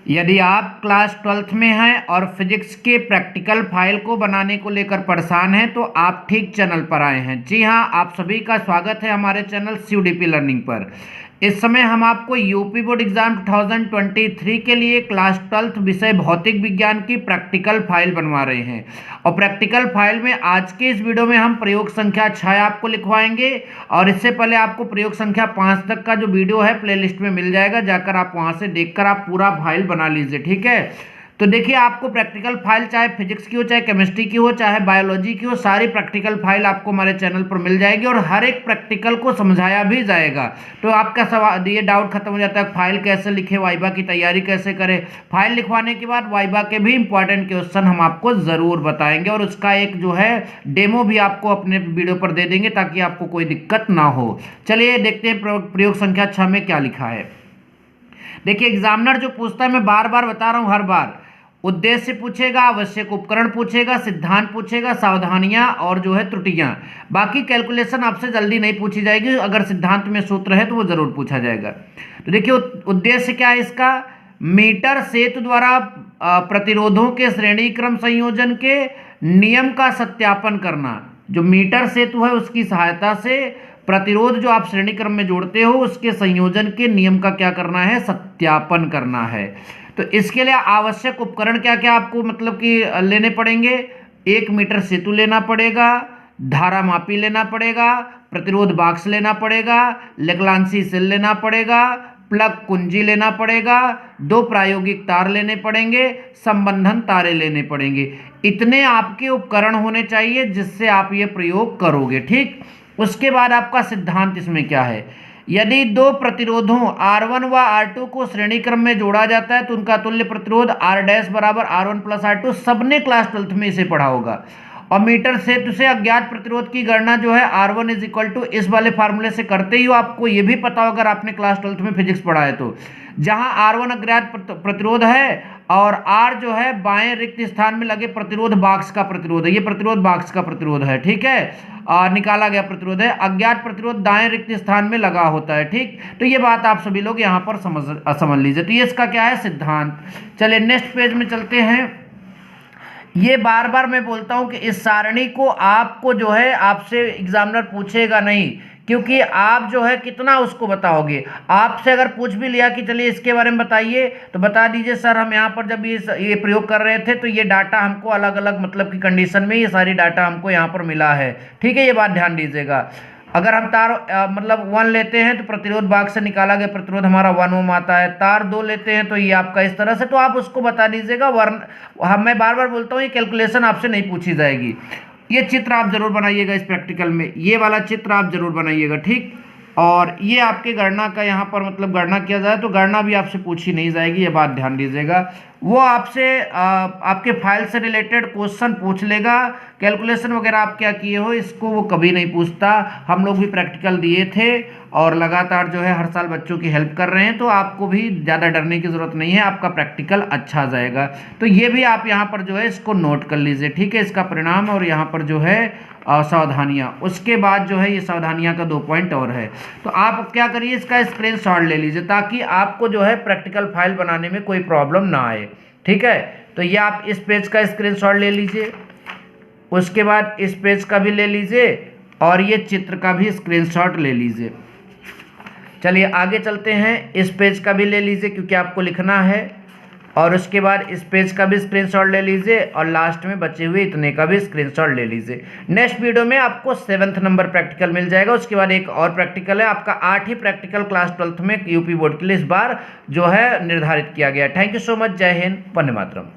यदि आप class 12th में हैं और फिजिक्स के प्रैक्टिकल फाइल को बनाने को लेकर परेशान हैं तो आप ठीक चैनल पर आए हैं। जी हाँ, आप सभी का स्वागत है हमारे चैनल CUDP लर्निंग पर। इस समय हम आपको यूपी बोर्ड एग्जाम 2023 के लिए क्लास 12th विषय भौतिक विज्ञान की प्रैक्टिकल फाइल बनवा रहे हैं। और प्रैक्टिकल फाइल में आज के इस वीडियो में हम प्रयोग संख्या 6 आपको लिखवाएंगे। और इससे पहले आपको प्रयोग संख्या 5 तक का जो वीडियो है प्लेलिस्ट में मिल जाएगा, जाकर आप वहां से देखकर आप पूरा फाइल बना लीजिए। ठीक है, तो देखिए आपको प्रैक्टिकल फाइल चाहे फिजिक्स की हो, चाहे केमिस्ट्री की हो, चाहे बायोलॉजी की हो, सारी प्रैक्टिकल फाइल आपको हमारे चैनल पर मिल जाएगी और हर एक प्रैक्टिकल को समझाया भी जाएगा। तो आपका सवाल ये डाउट खत्म हो जाता है फाइल कैसे लिखे, वाइबा की तैयारी कैसे करें। फाइल लिखवाने के बाद वाइबा के भी इंपॉर्टेंट क्वेश्चन हम आपको ज़रूर बताएंगे और उसका एक जो है डेमो भी आपको अपने वीडियो पर दे देंगे ताकि आपको कोई दिक्कत ना हो। चलिए देखते हैं प्रयोग संख्या 6 में क्या लिखा है। देखिए एग्जामिनर जो पूछता है, मैं बार बार बता रहा हूँ, हर बार उद्देश्य पूछेगा, आवश्यक उपकरण पूछेगा, सिद्धांत पूछेगा, सावधानियां और जो है त्रुटियां। बाकी कैलकुलेशन आपसे जल्दी नहीं पूछी जाएगी, अगर सिद्धांत में सूत्र है तो वो जरूर पूछा जाएगा। तो देखिए उद्देश्य क्या है इसका, मीटर सेतु द्वारा प्रतिरोधों के श्रेणी क्रम संयोजन के नियम का सत्यापन करना। जो मीटर सेतु है उसकी सहायता से प्रतिरोध जो आप श्रेणी क्रम में जोड़ते हो उसके संयोजन के नियम का क्या करना है, सत्यापन करना है। तो इसके लिए आवश्यक उपकरण क्या क्या आपको मतलब कि लेने पड़ेंगे। 1 मीटर सेतु लेना पड़ेगा, धारा मापी लेना पड़ेगा, प्रतिरोध बाक्स लेना पड़ेगा, लेग्रांसी सेल लेना पड़ेगा, प्लग कुंजी लेना पड़ेगा, 2 प्रायोगिक तार लेने पड़ेंगे, संबंधन तारे लेने पड़ेंगे। इतने आपके उपकरण होने चाहिए जिससे आप ये प्रयोग करोगे। ठीक, उसके बाद आपका सिद्धांत इसमें क्या है, यदि 2 प्रतिरोधों R1 व R2 को श्रेणी क्रम में जोड़ा जाता है तो उनका तुल्य प्रतिरोध R डैश बराबर R1 प्लस R2। सबने क्लास 12th में इसे पढ़ा होगा। और मीटर सेतु से अज्ञात प्रतिरोध की गणना जो है R1 इज इक्वल टू इस वाले फार्मूले से करते ही आपको ये भी पता होगा, अगर आपने क्लास 12th में फिजिक्स पढ़ा है तो, जहां R1 अज्ञात प्रतिरोध है और R जो है बाएं रिक्त स्थान में लगे प्रतिरोध बाक्स का प्रतिरोध है। ये प्रतिरोध बाक्स का प्रतिरोध है। ठीक है, निकाला गया प्रतिरोध है। अज्ञात प्रतिरोध दाएं रिक्त स्थान में लगा होता है। ठीक, तो ये बात आप सभी लोग यहाँ पर समझ लीजिए। तो ये इसका क्या है, सिद्धांत। चलिए नेक्स्ट पेज में चलते हैं। ये बार बार मैं बोलता हूं कि इस सारणी को आपको जो है आपसे एग्जामिनर पूछेगा नहीं, क्योंकि आप जो है कितना उसको बताओगे। आपसे अगर पूछ भी लिया कि चलिए इसके बारे में बताइए, तो बता दीजिए सर हम यहाँ पर जब ये प्रयोग कर रहे थे तो ये डाटा हमको अलग अलग मतलब की कंडीशन में ये सारी डाटा हमको यहाँ पर मिला है। ठीक है, ये बात ध्यान दीजिएगा। अगर हम तार मतलब 1 लेते हैं तो प्रतिरोध बाक्स से निकाला गया प्रतिरोध हमारा 1 ओम आता है। तार 2 लेते हैं तो ये आपका इस तरह से, तो आप उसको बता दीजिएगा। मैं बार बार बोलता हूँ ये कैलकुलेशन आपसे नहीं पूछी जाएगी। ये चित्र आप जरूर बनाइएगा इस प्रैक्टिकल में, ये वाला चित्र आप जरूर बनाइएगा। ठीक, और ये आपके गणना का यहाँ पर मतलब गणना किया जाए तो गणना भी आपसे पूछी नहीं जाएगी, ये बात ध्यान दीजिएगा। वो आपसे आपके फाइल से रिलेटेड क्वेश्चन पूछ लेगा। कैलकुलेशन वगैरह आप क्या किए हो इसको वो कभी नहीं पूछता। हम लोग भी प्रैक्टिकल दिए थे और लगातार जो है हर साल बच्चों की हेल्प कर रहे हैं, तो आपको भी ज़्यादा डरने की ज़रूरत नहीं है, आपका प्रैक्टिकल अच्छा जाएगा। तो ये भी आप यहाँ पर जो है इसको नोट कर लीजिए। ठीक है, इसका परिणाम और यहाँ पर जो है सावधानियाँ। उसके बाद जो है ये सावधानियाँ का 2 पॉइंट और है। तो आप क्या करिए, इसका स्क्रीनशॉट ले लीजिए ताकि आपको जो है प्रैक्टिकल फाइल बनाने में कोई प्रॉब्लम ना आए। ठीक है, तो ये आप इस पेज का स्क्रीनशॉट ले लीजिए, उसके बाद इस पेज का भी ले लीजिए और ये चित्र का भी स्क्रीनशॉट ले लीजिए। चलिए आगे चलते हैं, इस पेज का भी ले लीजिए क्योंकि आपको लिखना है, और उसके बाद इस पेज का भी स्क्रीनशॉट ले लीजिए और लास्ट में बचे हुए इतने का भी स्क्रीनशॉट ले लीजिए। नेक्स्ट वीडियो में आपको 7th नंबर प्रैक्टिकल मिल जाएगा। उसके बाद एक और प्रैक्टिकल है, आपका 8 ही प्रैक्टिकल क्लास 12th में यूपी बोर्ड के लिए इस बार जो है निर्धारित किया गया। Thank you so much. जय हिंद, वंदे मातरम।